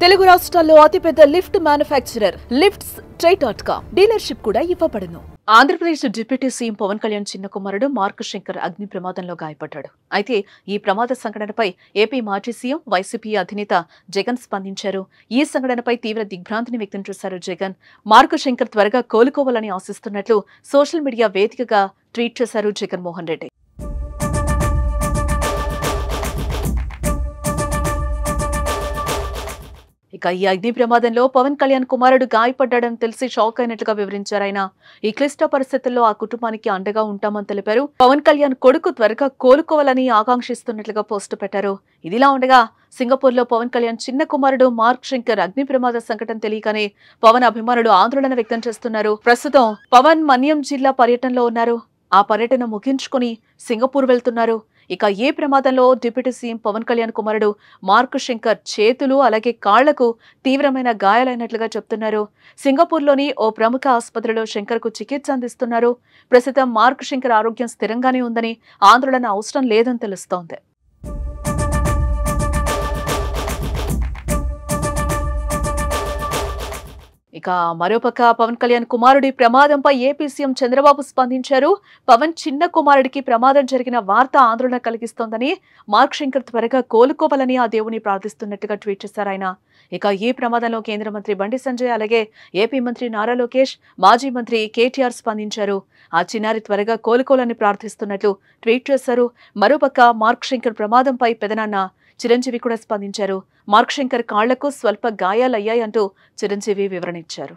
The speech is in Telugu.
తెలుగు రాష్ట్రాల్లో అతిపెద్ద లిఫ్ట్ మ్యానుఫ్యాక్చరర్ లిఫ్ట్స్ ట్రై.com డీలర్షిప్ కూడా ఇవ్వబడును. ఆంధ్రప్రదేశ్ డిప్యూటీ సీఎం పవన్ కళ్యాణ్ చిన్న కుమారుడు మార్క్ శంకర్ అగ్ని ప్రమాదంలో గాయపడ్డాడు. అయితే ఈ ప్రమాద సంఘటనపై ఏపీ మాజీ సీఎం వైసీపీ అధినేత జగన్ స్పందించారు. ఈ సంఘటనపై తీవ్ర దిగ్భ్రాంతిని వ్యక్తం చేశారు జగన్. మార్క్ శంకర్ త్వరగా కోలుకోవాలని ఆశిస్తున్నట్లు సోషల్ మీడియా వేదికగా ట్వీట్ చేశారు జగన్మోహన్ రెడ్డి. ఇక ఈ అగ్ని ప్రమాదంలో పవన్ కళ్యాణ్ కుమారుడు గాయపడ్డాడని తెలిసి షాక్ అయినట్లుగా వివరించారు ఆయన. ఈ క్లిష్ట పరిస్థితుల్లో ఆ కుటుంబానికి అండగా ఉంటామని తెలిపారు. పవన్ కళ్యాణ్ కొడుకు త్వరగా కోలుకోవాలని ఆకాంక్షిస్తున్నట్లుగా పోస్టు పెట్టారు. ఇదిలా ఉండగా సింగపూర్లో పవన్ కళ్యాణ్ చిన్న కుమారుడు మార్క్ శంకర్ అగ్ని ప్రమాద సంఘటన తెలియగానే పవన్ అభిమానులు ఆందోళన వ్యక్తం చేస్తున్నారు. ప్రస్తుతం పవన్ మన్యం జిల్లా పర్యటనలో ఉన్నారు. ఆ పర్యటన ముగించుకుని సింగపూర్ వెళ్తున్నారు. ఇక ఏ ప్రమాదంలో డిప్యూటీ సీఎం పవన్ కళ్యాణ్ కుమారుడు మార్క్ శంకర్ చేతులు అలాగే కాళ్లకు తీవ్రమైన గాయాలైనట్లుగా చెప్తున్నారు. సింగపూర్లోని ఓ ప్రముఖ ఆసుపత్రిలో శంకర్కు చికిత్స అందిస్తున్నారు. ప్రస్తుతం మార్క్ శంకర్ ఆరోగ్యం స్థిరంగానే ఉందని, ఆందోళన అవసరం లేదని తెలుస్తోంది. ఇక మరోపక్క పవన్ కళ్యాణ్ కుమారుడి ప్రమాదంపై ఏపీ సీఎం చంద్రబాబు స్పందించారు. పవన్ చిన్న కుమారుడికి ప్రమాదం జరిగిన వార్త ఆందోళన కలిగిస్తోందని, మార్క్ శంకర్ త్వరగా కోలుకోవాలని ఆ దేవుని ప్రార్థిస్తున్నట్టుగా ట్వీట్ చేశారు ఆయన. ఇక ఈ ప్రమాదంలో కేంద్ర మంత్రి బండి సంజయ్ అలాగే ఏపీ మంత్రి నారా లోకేష్, మాజీ మంత్రి కేటీఆర్ స్పందించారు. ఆ చిన్నారి త్వరగా కోలుకోవాలని ప్రార్థిస్తున్నట్లు ట్వీట్ చేశారు. మరోపక్క మార్క్ శంకర్ ప్రమాదంపై పెదనాన్న చిరంజీవి కూడా స్పందించారు. మార్క్ శంకర్ కాళ్లకు స్వల్ప గాయాలయ్యాయంటూ చిరంజీవి వివరణ ఇచ్చారు.